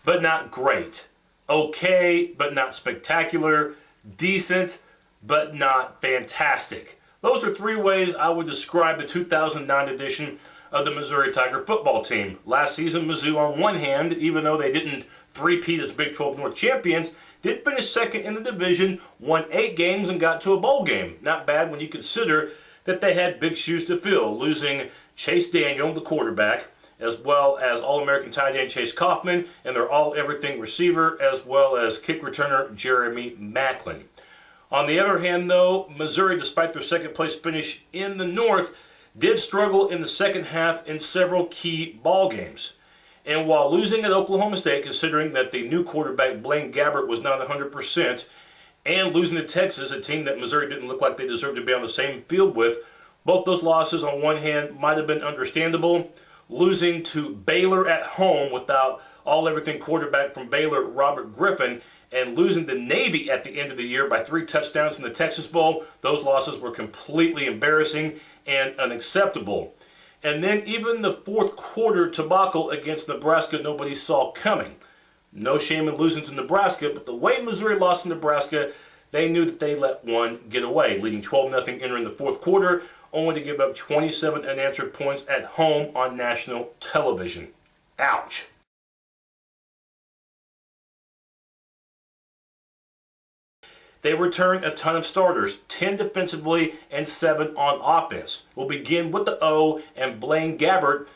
but not great. Okay, but not spectacular. Decent, but not fantastic. Those are three ways I would describe the 2009 edition of the Missouri Tiger football team. Last season, Mizzou, on one hand, even though they didn't three-peat as Big 12 North champions, did finish second in the division, won 8 games, and got to a bowl game. Not bad when you consider that they had big shoes to fill, losing Chase Daniel, the quarterback, as well as All-American tight end Chase Kaufman, and their all-everything receiver, as well as kick returner Jeremy Macklin. On the other hand, though, Missouri, despite their second-place finish in the North, did struggle in the second half in several key ball games. And while losing at Oklahoma State, considering that the new quarterback Blaine Gabbert was not 100%, and losing to Texas, a team that Missouri didn't look like they deserved to be on the same field with, both those losses on one hand might have been understandable. Losing to Baylor at home without all-everything quarterback from Baylor, Robert Griffin, and losing to Navy at the end of the year by 3 touchdowns in the Texas Bowl, those losses were completely embarrassing and unacceptable. And then even the fourth quarter debacle against Nebraska, nobody saw coming. No shame in losing to Nebraska, but the way Missouri lost to Nebraska, they knew that they let one get away, leading 12-0 entering the fourth quarter, only to give up 27 unanswered points at home on national television. Ouch. They return a ton of starters, 10 defensively and 7 on offense. We'll begin with the O and Blaine Gabbert,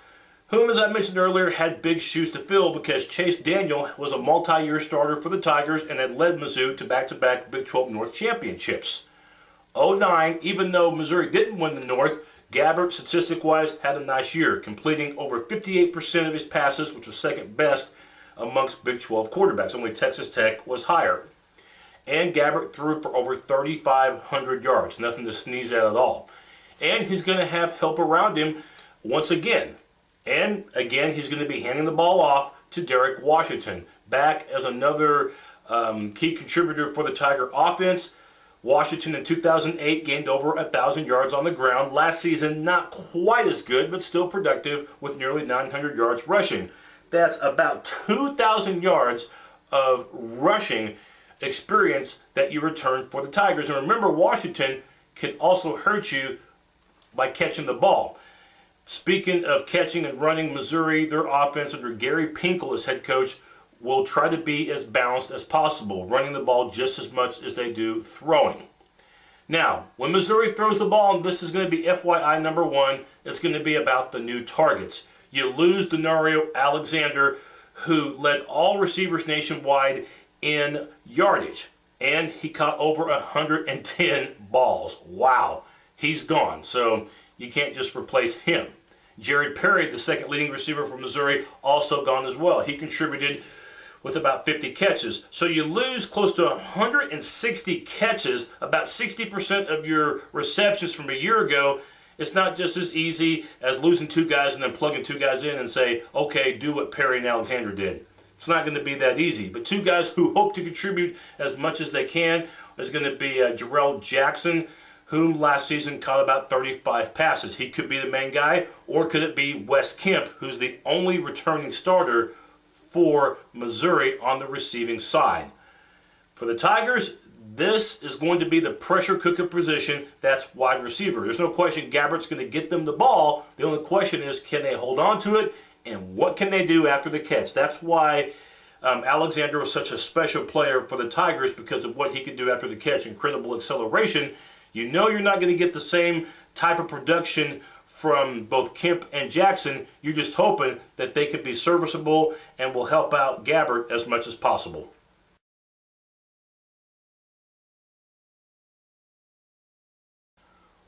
whom, as I mentioned earlier, had big shoes to fill because Chase Daniel was a multi-year starter for the Tigers and had led Mizzou to back-to-back Big 12 North championships. 09, even though Missouri didn't win the North, Gabbert, statistic-wise, had a nice year, completing over 58% of his passes, which was second best amongst Big 12 quarterbacks. Only Texas Tech was higher. And Gabbert threw for over 3,500 yards. Nothing to sneeze at all. And he's going to have help around him once again. And again, he's going to be handing the ball off to Derek Washington, back as another key contributor for the Tiger offense. Washington in 2008 gained over 1,000 yards on the ground. Last season, not quite as good, but still productive with nearly 900 yards rushing. That's about 2,000 yards of rushing experience that you return for the Tigers. And remember, Washington can also hurt you by catching the ball. Speaking of catching and running, Missouri, their offense under Gary Pinkel as head coach, will try to be as balanced as possible, running the ball just as much as they do throwing. Now, when Missouri throws the ball, and this is going to be FYI number 1, it's going to be about the new targets. You lose Denario Alexander, who led all receivers nationwide in yardage, and he caught over 110 balls. Wow, he's gone, so you can't just replace him. Jared Perry, the second leading receiver for Missouri, also gone as well. He contributed with about 50 catches. So you lose close to 160 catches, about 60% of your receptions from a year ago. It's not just as easy as losing 2 guys and then plugging 2 guys in and say, okay, do what Perry and Alexander did. It's not going to be that easy. But 2 guys who hope to contribute as much as they can is going to be Jarrell Jackson, whom last season caught about 35 passes. He could be the main guy, or could it be Wes Kemp, who's the only returning starter for Missouri on the receiving side. For the Tigers, this is going to be the pressure cooker position. That's wide receiver. There's no question Gabbert's going to get them the ball. The only question is, can they hold on to it? And what can they do after the catch? That's why Alexander was such a special player for the Tigers, because of what he could do after the catch. Incredible acceleration. You know you're not going to get the same type of production from both Kemp and Jackson. You're just hoping that they could be serviceable and will help out Gabbert as much as possible.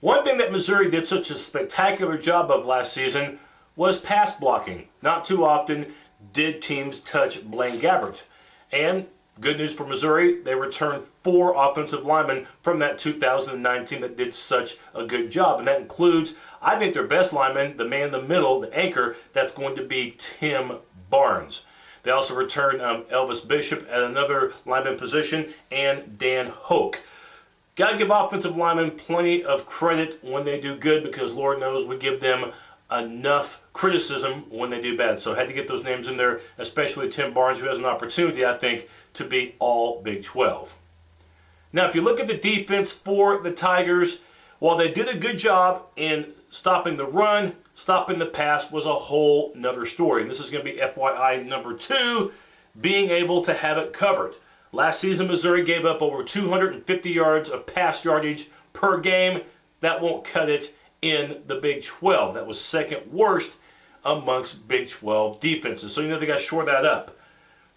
One thing that Missouri did such a spectacular job of last season was pass blocking. Not too often did teams touch Blaine Gabbert. And good news for Missouri, they returned 4 offensive linemen from that 2009 team that did such a good job. And that includes, I think, their best lineman, the man in the middle, the anchor, that's going to be Tim Barnes. They also returned Elvis Bishop at another lineman position, and Dan Hoke. Got to give offensive linemen plenty of credit when they do good, because Lord knows we give them enough criticism when they do bad. So I had to get those names in there, especially Tim Barnes, who has an opportunity, I think, to be all Big 12. Now, if you look at the defense for the Tigers, while they did a good job in stopping the run, stopping the pass was a whole nother story. And this is going to be FYI number 2, being able to have it covered. Last season, Missouri gave up over 250 yards of pass yardage per game. That won't cut it in the Big 12. That was second worst amongst Big 12 defenses. So you know they got to shore that up.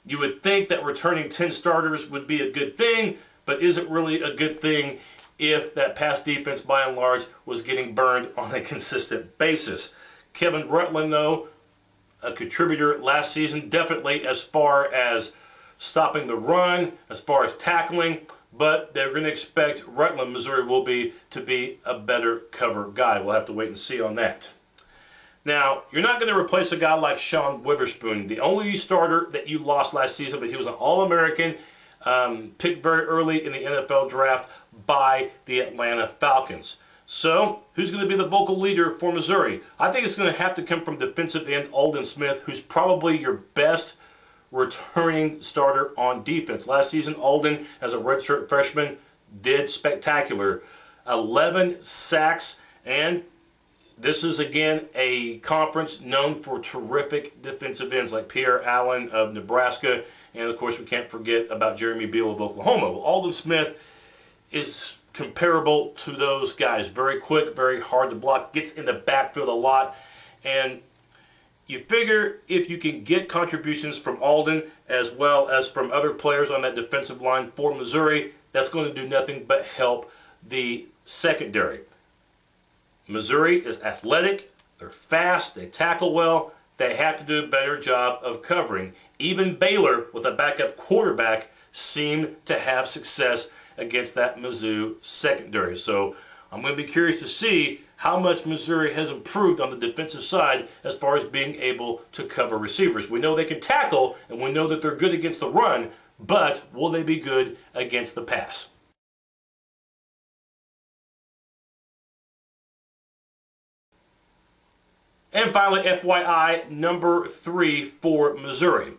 You would think that returning 10 starters would be a good thing, but is it really a good thing if that pass defense, by and large, was getting burned on a consistent basis? Kevin Rutland, though, a contributor last season, definitely as far as stopping the run, as far as tackling, but they're going to expect Rutland, Missouri, will be to be a better cover guy. We'll have to wait and see on that. Now, you're not going to replace a guy like Sean Witherspoon, the only starter that you lost last season, but he was an All-American, picked very early in the NFL draft by the Atlanta Falcons. So, who's going to be the vocal leader for Missouri? I think it's going to have to come from defensive end Aldon Smith, who's probably your best returning starter on defense. Last season, Aldon, as a redshirt freshman, did spectacular. 11 sacks, and this is, again, a conference known for terrific defensive ends like Pierre Allen of Nebraska, and, of course, we can't forget about Jeremy Beal of Oklahoma. Well, Aldon Smith is comparable to those guys. Very quick, very hard to block, gets in the backfield a lot, and you figure if you can get contributions from Aldon as well as from other players on that defensive line for Missouri, that's going to do nothing but help the secondary. Missouri is athletic, they're fast, they tackle well, they have to do a better job of covering. Even Baylor, with a backup quarterback, seemed to have success against that Mizzou secondary. So I'm going to be curious to see how much Missouri has improved on the defensive side as far as being able to cover receivers. We know they can tackle, and we know that they're good against the run, but will they be good against the pass? And finally, FYI number 3 for Missouri.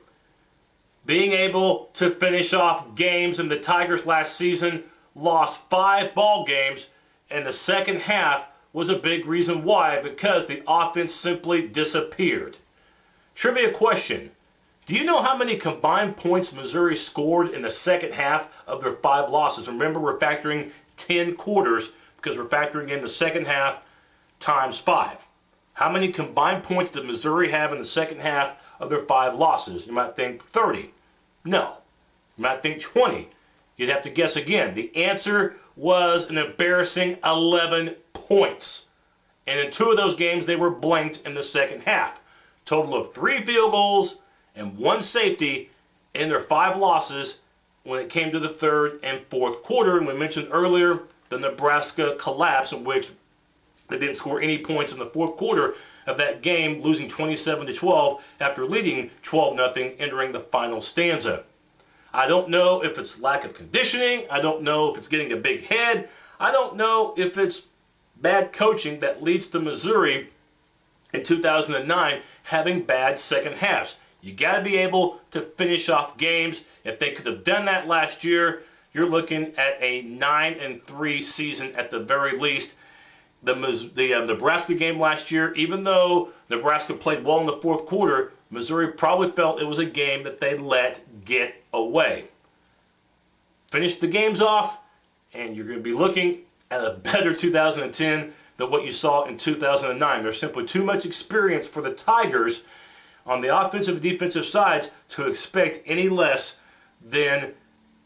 Being able to finish off games, in the Tigers last season lost 5 ball games, and the second half was a big reason why, because the offense simply disappeared. Trivia question. Do you know how many combined points Missouri scored in the second half of their 5 losses? Remember, we're factoring 10 quarters because we're factoring in the second half times 5. How many combined points did Missouri have in the second half of their 5 losses? You might think 30. No. You might think 20. You'd have to guess again. The answer was an embarrassing 11 points. And in 2 of those games, they were blanked in the second half. Total of 3 field goals and 1 safety in their 5 losses when it came to the third and fourth quarter. And we mentioned earlier the Nebraska collapse, in which they didn't score any points in the fourth quarter of that game, losing 27-12 after leading 12-0 entering the final stanza. I don't know if it's lack of conditioning. I don't know if it's getting a big head. I don't know if it's bad coaching that leads to Missouri in 2009 having bad second halves. You got to be able to finish off games. If they could have done that last year, you're looking at a 9-3 season at the very least. The Nebraska game last year, even though Nebraska played well in the fourth quarter, Missouri probably felt it was a game that they let get away. Finish the games off, and you're going to be looking at a better 2010 than what you saw in 2009. There's simply too much experience for the Tigers on the offensive and defensive sides to expect any less than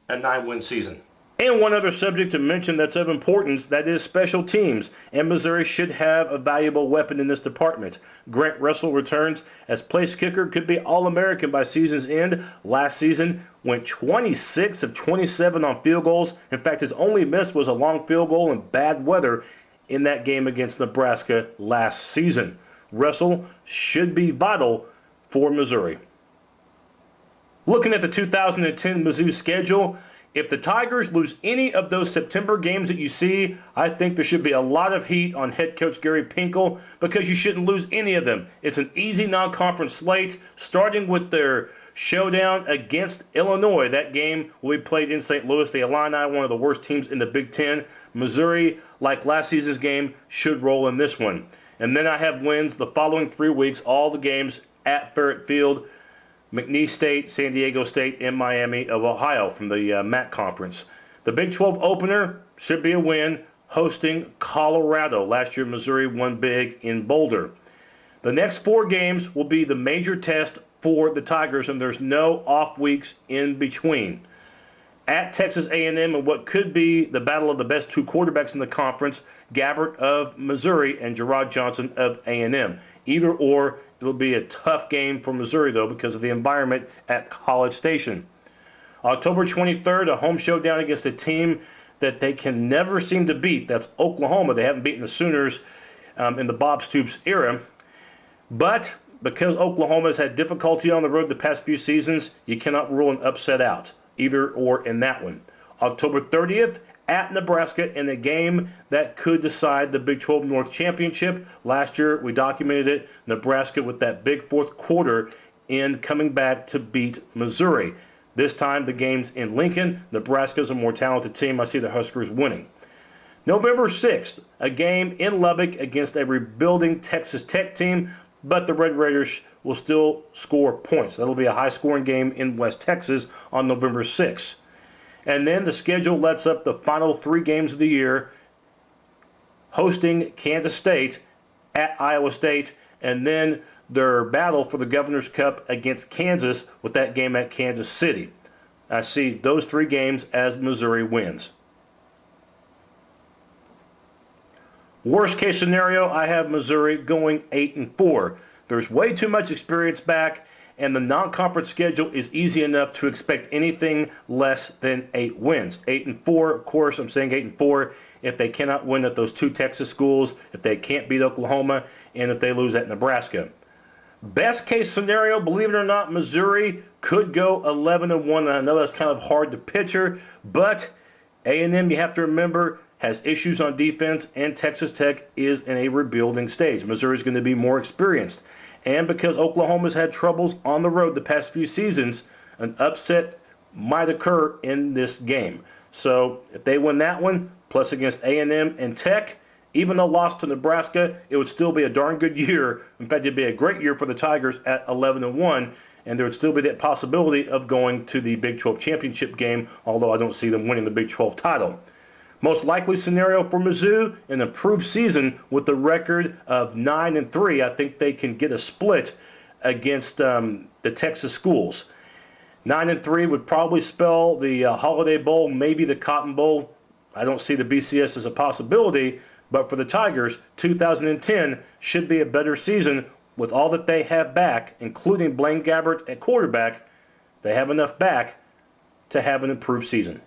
a 9-win season. And one other subject to mention that's of importance, that is special teams. And Missouri should have a valuable weapon in this department. Grant Russell returns as place kicker, could be All-American by season's end. Last season went 26 of 27 on field goals. In fact, his only miss was a long field goal in bad weather in that game against Nebraska last season. Russell should be vital for Missouri. Looking at the 2010 Mizzou schedule, if the Tigers lose any of those September games that you see, I think there should be a lot of heat on head coach Gary Pinkel because you shouldn't lose any of them. It's an easy non-conference slate, starting with their showdown against Illinois. That game will be played in St. Louis. The Illini, one of the worst teams in the Big Ten. Missouri, like last season's game, should roll in this one. And then I have wins the following 3 weeks, all the games at Farrett Field, McNeese State, San Diego State, and Miami of Ohio from the MAC Conference. The Big 12 opener should be a win, hosting Colorado. Last year, Missouri won big in Boulder. The next 4 games will be the major test for the Tigers, and there's no off weeks in between. At Texas A&M, and what could be the battle of the best 2 quarterbacks in the conference, Gabbert of Missouri and Gerard Johnson of A&M. Either or, it'll be a tough game for Missouri, though, because of the environment at College Station. October 23rd, a home showdown against a team that they can never seem to beat. That's Oklahoma. They haven't beaten the Sooners in the Bob Stoops era. But because Oklahoma's had difficulty on the road the past few seasons, you cannot rule an upset out, either or in that one. October 30th, at Nebraska in a game that could decide the Big 12 North Championship. Last year, we documented it. Nebraska with that big 4th quarter in coming back to beat Missouri. This time, the game's in Lincoln. Nebraska's a more talented team. I see the Huskers winning. November 6th, a game in Lubbock against a rebuilding Texas Tech team, but the Red Raiders will still score points. That'll be a high-scoring game in West Texas on November 6th. And then the schedule lets up the final 3 games of the year, hosting Kansas State at Iowa State, and then their battle for the Governor's Cup against Kansas with that game at Kansas City. I see those 3 games as Missouri wins. Worst case scenario, I have Missouri going 8-4. There's way too much experience back, and the non-conference schedule is easy enough to expect anything less than 8 wins. 8-4, of course, I'm saying 8-4 if they cannot win at those 2 Texas schools, if they can't beat Oklahoma, and if they lose at Nebraska. Best case scenario, believe it or not, Missouri could go 11-1, and I know that's kind of hard to picture, but A&M, you have to remember, has issues on defense, and Texas Tech is in a rebuilding stage. Missouri's going to be more experienced. And because Oklahoma's had troubles on the road the past few seasons, an upset might occur in this game. So if they win that one, plus against A&M and Tech, even though lost to Nebraska, it would still be a darn good year. In fact, it'd be a great year for the Tigers at 11-1, and there would still be that possibility of going to the Big 12 championship game, although I don't see them winning the Big 12 title. Most likely scenario for Mizzou, an improved season with a record of 9-3. I think they can get a split against the Texas schools. 9-3 would probably spell the Holiday Bowl, maybe the Cotton Bowl. I don't see the BCS as a possibility, but for the Tigers, 2010 should be a better season with all that they have back, including Blaine Gabbert at quarterback. They have enough back to have an improved season.